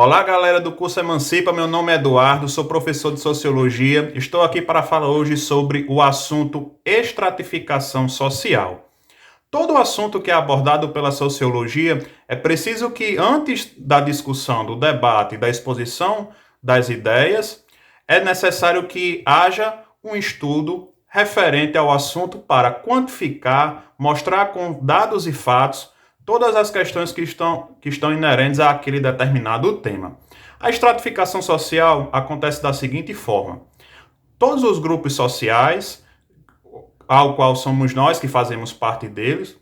Olá, galera do curso Emancipa. Meu nome é Eduardo, sou professor de Sociologia. Estou aqui para falar hoje sobre o assunto estratificação social. Todo assunto que é abordado pela sociologia é preciso que, antes da discussão, do debate, da exposição das ideias, é necessário que haja um estudo referente ao assunto para quantificar, mostrar com dados e fatos todas as questões que estão inerentes àquele determinado tema. A estratificação social acontece da seguinte forma: todos os grupos sociais, ao qual somos nós que fazemos parte deles,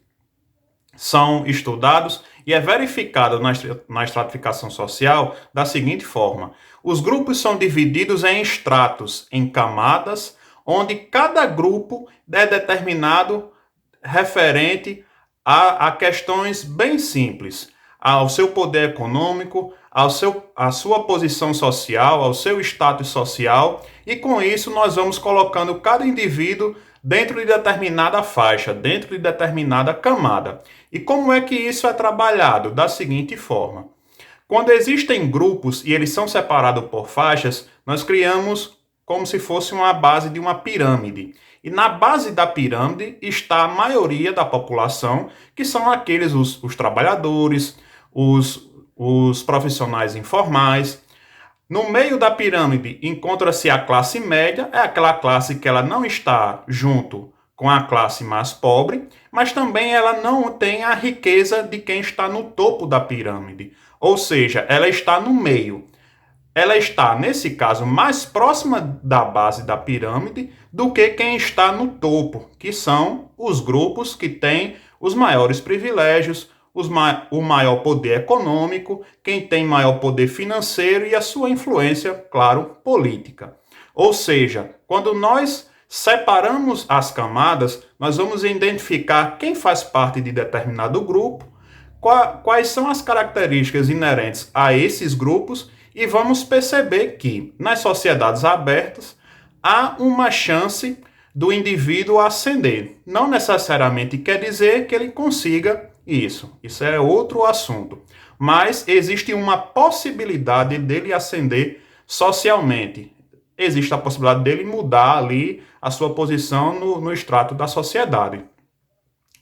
são estudados e é verificado na estratificação social da seguinte forma: os grupos são divididos em estratos, em camadas, onde cada grupo é determinado referente a questões bem simples, ao seu poder econômico, à sua posição social, ao seu status social, e com isso nós vamos colocando cada indivíduo dentro de determinada faixa, dentro de determinada camada. E como é que isso é trabalhado? Da seguinte forma: quando existem grupos e eles são separados por faixas, nós criamos como se fosse uma base de uma pirâmide. E na base da pirâmide está a maioria da população, que são aqueles os trabalhadores, os profissionais informais. No meio da pirâmide encontra-se a classe média, é aquela classe que ela não está junto com a classe mais pobre, mas também ela não tem a riqueza de quem está no topo da pirâmide. Ou seja, ela está no meio. Ela está, nesse caso, mais próxima da base da pirâmide do que quem está no topo, que são os grupos que têm os maiores privilégios, o maior poder econômico, quem tem maior poder financeiro e a sua influência, claro, política. Ou seja, quando nós separamos as camadas, nós vamos identificar quem faz parte de determinado grupo, quais são as características inerentes a esses grupos, e vamos perceber que nas sociedades abertas há uma chance do indivíduo ascender. Não necessariamente quer dizer que ele consiga isso. Isso é outro assunto. Mas existe uma possibilidade dele ascender socialmente. Existe a possibilidade dele mudar ali a sua posição no extrato da sociedade.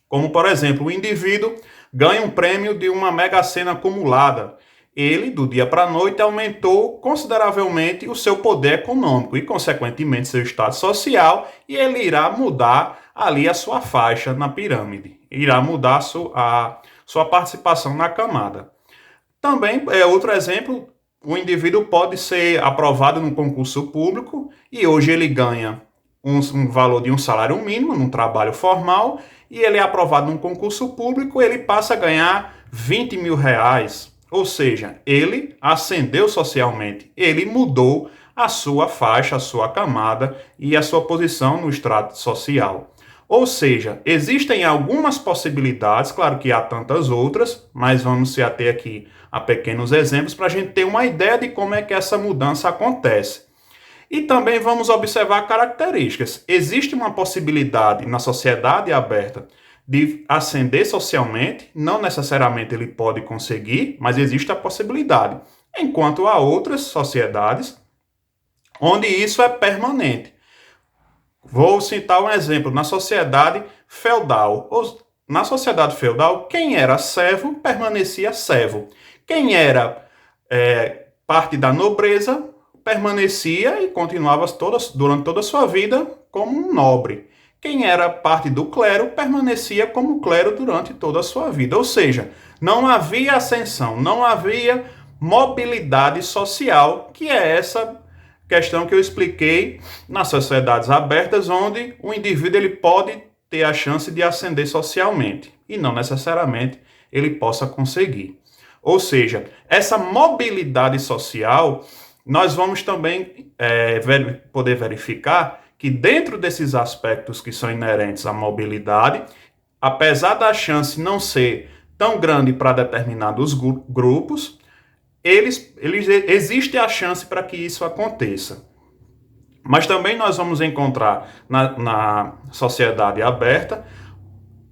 Como, por exemplo, o indivíduo ganha um prêmio de uma mega-sena acumulada. Ele, do dia para a noite, aumentou consideravelmente o seu poder econômico e, consequentemente, seu status social, e ele irá mudar ali a sua faixa na pirâmide, irá mudar a sua participação na camada. Também, outro exemplo, o indivíduo pode ser aprovado num concurso público e hoje ele ganha um valor de um salário mínimo num trabalho formal, e ele é aprovado num concurso público, ele passa a ganhar 20 mil reais. Ou seja, ele ascendeu socialmente, ele mudou a sua faixa, a sua camada e a sua posição no extrato social. Ou seja, existem algumas possibilidades, claro que há tantas outras, mas vamos se ater aqui a pequenos exemplos para a gente ter uma ideia de como é que essa mudança acontece. E também vamos observar características. Existe uma possibilidade na sociedade aberta de ascender socialmente, não necessariamente ele pode conseguir, mas existe a possibilidade. Enquanto há outras sociedades onde isso é permanente. Vou citar um exemplo: na sociedade feudal. Na sociedade feudal, quem era servo permanecia servo. Quem era parte da nobreza permanecia e continuava durante toda a sua vida como um nobre. Quem era parte do clero permanecia como clero durante toda a sua vida. Ou seja, não havia ascensão, não havia mobilidade social, que é essa questão que eu expliquei nas sociedades abertas, onde o indivíduo ele pode ter a chance de ascender socialmente e não necessariamente ele possa conseguir. Ou seja, essa mobilidade social, nós vamos também poder verificar que dentro desses aspectos que são inerentes à mobilidade, apesar da chance não ser tão grande para determinados grupos, existe a chance para que isso aconteça. Mas também nós vamos encontrar na sociedade aberta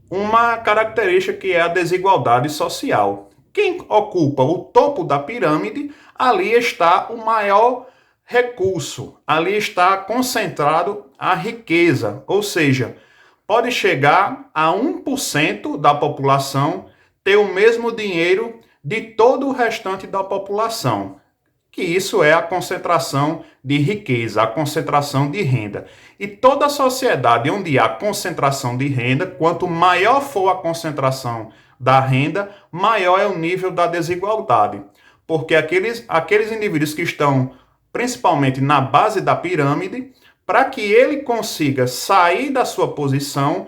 uma característica que é a desigualdade social. quem ocupa o topo da pirâmide, ali está o maior recurso, ali está concentrado a riqueza, ou seja, pode chegar a 1% da população ter o mesmo dinheiro de todo o restante da população, que isso é a concentração de riqueza, a concentração de renda. E toda sociedade onde há concentração de renda, quanto maior for a concentração da renda, maior é o nível da desigualdade. Porque aqueles indivíduos que estão principalmente na base da pirâmide, para que ele consiga sair da sua posição,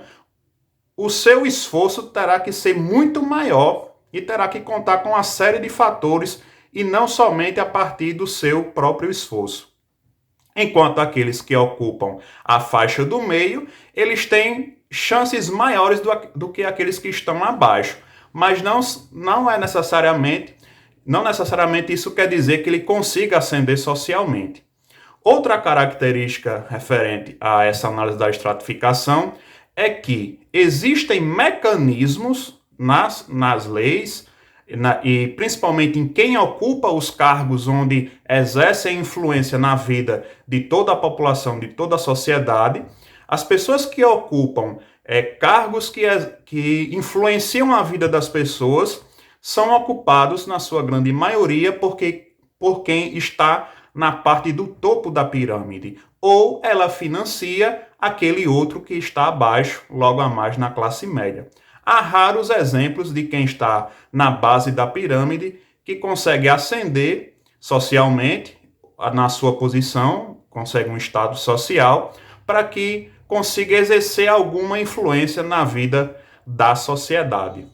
o seu esforço terá que ser muito maior e terá que contar com uma série de fatores e não somente a partir do seu próprio esforço. Enquanto aqueles que ocupam a faixa do meio, eles têm chances maiores do que aqueles que estão abaixo. Mas não necessariamente isso quer dizer que ele consiga ascender socialmente. Outra característica referente a essa análise da estratificação é que existem mecanismos nas leis, e principalmente em quem ocupa os cargos onde exercem influência na vida de toda a população, de toda a sociedade. As pessoas que ocupam cargos que influenciam a vida das pessoas são ocupados, na sua grande maioria, por quem está na parte do topo da pirâmide, ou ela financia aquele outro que está abaixo, logo a mais na classe média. Há raros exemplos de quem está na base da pirâmide que consegue ascender socialmente na sua posição, consegue um estado social, para que consiga exercer alguma influência na vida da sociedade.